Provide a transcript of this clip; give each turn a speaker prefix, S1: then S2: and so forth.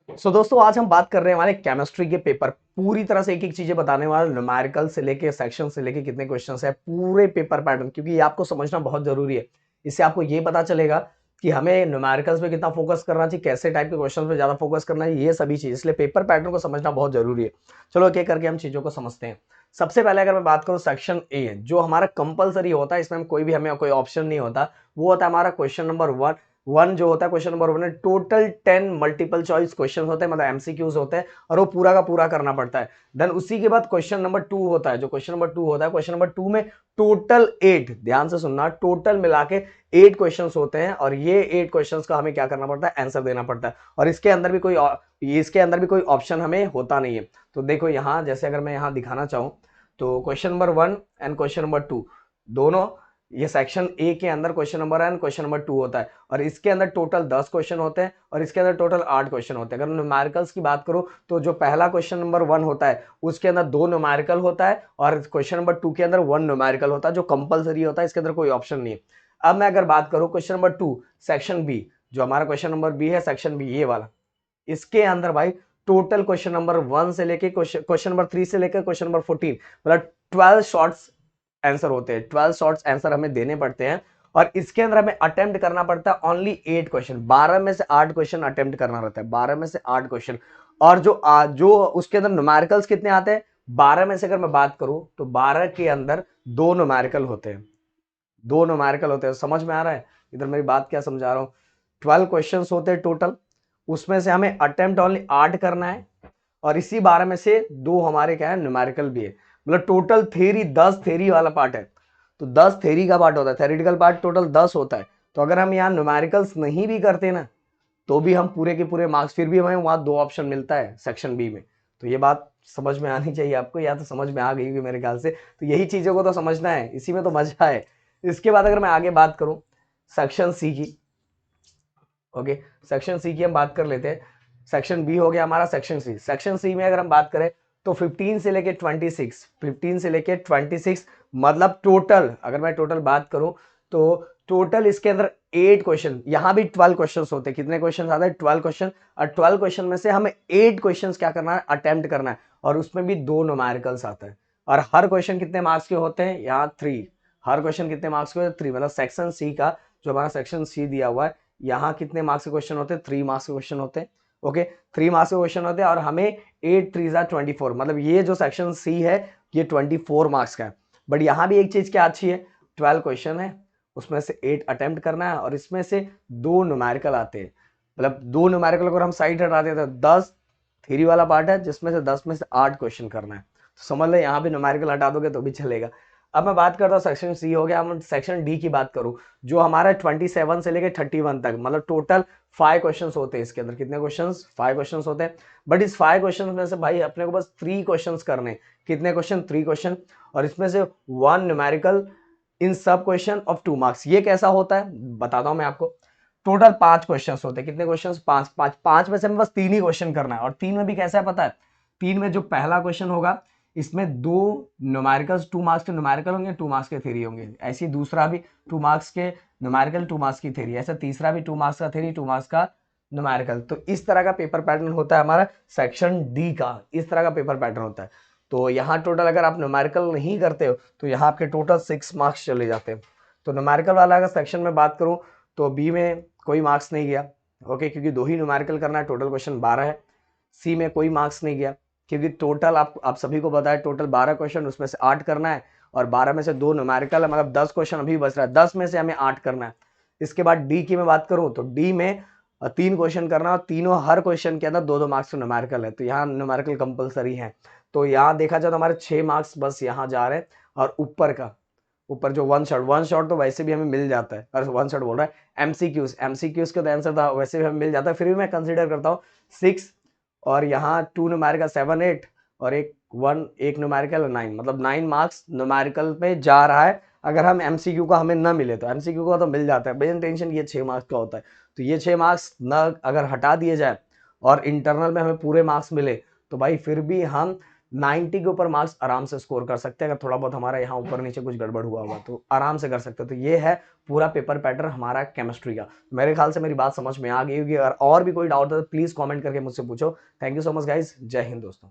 S1: दोस्तों आज हम बात कर रहे हैं हमारे केमिस्ट्री के पेपर पूरी तरह से एक एक चीजें बताने वाले न्यूमेरिकल से लेके सेक्शन से लेके कितने क्वेश्चंस है पूरे पेपर पैटर्न, क्योंकि ये आपको समझना बहुत जरूरी है। इससे आपको ये पता चलेगा कि हमें न्यूमेरिकल्स पे कितना फोकस करना चाहिए, कैसे टाइप के क्वेश्चन पे ज्यादा फोकस करना है, ये सभी चीज, इसलिए पेपर पैटर्न को समझना बहुत जरूरी है। चलो एक एक करके हम चीजों को समझते हैं। सबसे पहले अगर मैं बात करूं सेक्शन ए, जो हमारा कंपलसरी होता है, इसमें कोई भी हमें कोई ऑप्शन नहीं होता, वो होता है हमारा क्वेश्चन नंबर वन। वन जो होता है क्वेश्चन नंबर वन है, टोटल 10 मल्टीपल चॉइस क्वेश्चन होते हैं, मतलब एमसीक्यूज होते हैं, और वो पूरा का पूरा करना पड़ता है। देन उसी के बाद क्वेश्चन नंबर टू होता है, जो क्वेश्चन नंबर टू होता है, क्वेश्चन नंबर टू में टोटल 8, ध्यान से सुनना, टोटल मिला के 8 क्वेश्चंस होते हैं, और ये 8 क्वेश्चंस का हमें क्या करना पड़ता है, आंसर देना पड़ता है। और इसके अंदर भी कोई ऑप्शन हमें होता नहीं है। तो देखो यहाँ, जैसे अगर मैं यहाँ दिखाना चाहूँ, तो question number one and question number to दोनों, ये सेक्शन ए के अंदर question number and question number to होता है, और इसके अंदर टोटल 10 क्वेश्चन होते हैं, और इसके अंदर टोटल 8 क्वेश्चन होते हैं। अगर न्यूमेरिकल्स की बात करूं, तो जो पहला क्वेश्चन नंबर वन होता है उसके अंदर 2 न्यूमेरिकल होता है, और क्वेश्चन नंबर टू के अंदर 1 न्यूमेरिकल होता है, जो कंपलसरी होता है, इसके अंदर कोई ऑप्शन नहीं है। अब मैं अगर बात करूं question number two section B, जो हमारा क्वेश्चन नंबर बी है, सेक्शन बी ये वाला, इसके अंदर भाई टोटल क्वेश्चन नंबर वन से लेके क्वेश्चन नंबर थ्री से लेकर क्वेश्चन नंबर 14, मतलब 12 शॉर्ट्स आंसर होते हैं, 12 शॉर्ट्स आंसर हमें देने पड़ते हैं। और इसके अंदर हमें अटेम्प्ट करना पड़ता है ओनली 8 क्वेश्चन, 12 में से 8 क्वेश्चन अटेम्प्ट करना रहता है, 12 में से 8 क्वेश्चन। और जो उसके अंदर न्यूमेरिकल्स कितने आते हैं, 12 में से अगर मैं बात करूं, तो 12 के अंदर 2 न्यूमेरिकल होते हैं, 2 न्यूमेरिकल होते हैं। समझ में आ रहा है इधर मेरी बात क्या समझा रहा हूं? 12 क्वेश्चन होते हैं टोटल, उसमें से हमें अटेम्प्ट ओनली 8 करना है, और इसी 12 में से 2 हमारे क्या है, न्यूमेरिकल भी है। मतलब टोटल थेरी 10 थेरी वाला पार्ट है, तो 10 थेरी का पार्ट होता है, थेरेटिकल पार्ट टोटल 10 होता है। तो अगर हम यहाँ न्यूमेरिकल्स नहीं भी करते ना, तो भी हम पूरे के पूरे मार्क्स, फिर भी हमें वहां 2 ऑप्शन मिलता है सेक्शन बी में। तो ये बात समझ में आनी चाहिए आपको, या तो समझ में आ गई होगी मेरे ख्याल से। तो यही चीजों को तो समझना है, इसी में तो मजा है। इसके बाद अगर मैं आगे बात करूं सेक्शन सी की, ओके, सेक्शन सी की हम बात कर लेते हैं। सेक्शन बी हो गया हमारा, सेक्शन सी, सेक्शन सी में अगर हम बात करें, तो 15 से लेके 26, 15 से लेके 26, मतलब टोटल, अगर मैं टोटल बात करूं, तो टोटल इसके अंदर 8 क्वेश्चन, यहां भी 12 क्वेश्चन होते हैं। कितने क्वेश्चन आते हैं, 12 क्वेश्चन। और 12 क्वेश्चन में से हमें 8 क्वेश्चन क्या करना है, अटेम्प्ट करना है, और उसमें भी 2 न्यूमेरिकल्स आता है। और हर क्वेश्चन कितने मार्क्स के होते हैं, यहाँ 3, हर क्वेश्चन कितने मार्क्स के होते हैं, 3, मतलब सेक्शन सी का, जो हमारा सेक्शन सी दिया हुआ है, यहाँ कितने मार्क्स के क्वेश्चन होते हैं, 3 मार्क्स के क्वेश्चन होते हैं। ओके, 3 मार्क्स के क्वेश्चन होते हैं, और हमें 8 3 24, मतलब ये जो सेक्शन सी है ये 24 मार्क्स का है। बट यहाँ भी एक चीज क्या अच्छी है, 12 क्वेश्चन है, उसमें से 8 अटेम्प्ट करना है, और इसमें से 2 न्यूमेरिकल आते हैं। मतलब 2 न्यूमेरिकल अगर हम साइड हटा देते हैं, 10 थ्योरी वाला पार्ट है, जिसमें से 10 में से 8 क्वेश्चन करना है। तो समझ लो यहाँ भी न्यूमेरिकल हटा दोगे तो भी चलेगा। अब मैं बात करता हूँ सेक्शन सी हो गया, हम सेक्शन डी की बात करूँ, जो हमारा 27 से लेकर 31 तक, मतलब टोटल 5 क्वेश्चंस होते हैं इसके अंदर। कितने क्वेश्चंस, 5 क्वेश्चंस होते हैं। बट इस 5 क्वेश्चंस में से भाई अपने को बस 3 क्वेश्चंस करने। कितने क्वेश्चन, 3 क्वेश्चन, और इसमें से 1 न्यूमेरिकल इन सब क्वेश्चन ऑफ 2 मार्क्स। ये कैसा होता है बताता हूं मैं आपको। टोटल 5 क्वेश्चंस होते हैं। कितने क्वेश्चंस, 5 5 5 में से हमें बस 3 ही क्वेश्चन करना है। और 3 में भी कैसा है पता है, 3 में जो पहला क्वेश्चन होगा, इसमें 2 न्यूमेरिकल्स, 2 मार्क्स के न्यूमेरिकल होंगे, 2 मार्क्स के थ्योरी होंगे। ऐसे ही दूसरा भी 2 मार्क्स के न्यूमेरिकल, 2 मार्क्स की थ्योरी, ऐसा तीसरा भी 2 मार्क्स का थ्योरी, 2 मार्क्स का न्यूमेरिकल। तो इस तरह का पेपर पैटर्न होता है हमारा सेक्शन डी का, इस तरह का पेपर पैटर्न होता है। तो यहाँ टोटल अगर आप न्यूमेरिकल नहीं करते हो, तो यहाँ आपके टोटल 6 मार्क्स चले जाते हैं। तो न्यूमेरिकल वाला अगर सेक्शन में बात करूँ, तो बी में कोई मार्क्स नहीं गया, ओके, क्योंकि 2 ही न्यूमेरिकल करना है, टोटल क्वेश्चन 12 है। सी में कोई मार्क्स नहीं गया, क्योंकि टोटल आप सभी को पता है, टोटल 12 क्वेश्चन, उसमें से 8 करना है, और 12 में से 2 न्यूमेरिकल है, मतलब 10 क्वेश्चन अभी बच रहा है, 10 में से हमें 8 करना है। इसके बाद डी की मैं बात करूं, तो डी में 3 क्वेश्चन करना, और तीनों हर क्वेश्चन के अंदर 2 मार्क्स न्यूमेरिकल है, तो यहाँ न्यूमेरिकल कंपलसरी है। तो यहाँ देखा जाए तो हमारे 6 मार्क्स बस यहाँ जा रहे हैं। और ऊपर जो वन शॉट तो वैसे भी हमें मिल जाता है, और वन शॉट बोल रहा है, एमसीक्यूज का आंसर था, वैसे भी हमें मिल जाता है। फिर भी मैं कंसीडर करता हूँ 6, और यहाँ 2 न्यूमेरिकल 7 8, और एक न्यूमेरिकल 9, मतलब 9 मार्क्स न्यूमेरिकल पे जा रहा है। अगर हम एमसीक्यू का हमें ना मिले, तो एमसीक्यू का तो मिल जाता है, बिना टेंशन, ये 6 मार्क्स का होता है। तो ये 6 मार्क्स ना अगर हटा दिए जाए, और इंटरनल में हमें पूरे मार्क्स मिले, तो भाई फिर भी हम 90 के ऊपर मार्क्स आराम से स्कोर कर सकते हैं। अगर थोड़ा बहुत हमारा यहाँ ऊपर नीचे कुछ गड़बड़ हुआ होगा तो आराम से कर सकते हैं। तो ये है पूरा पेपर पैटर्न हमारा केमिस्ट्री का। मेरे ख्याल से मेरी बात समझ में आ गई होगी। अगर और भी कोई डाउट है तो प्लीज कमेंट करके मुझसे पूछो। Thank you so much guys, जय हिंद दोस्तों।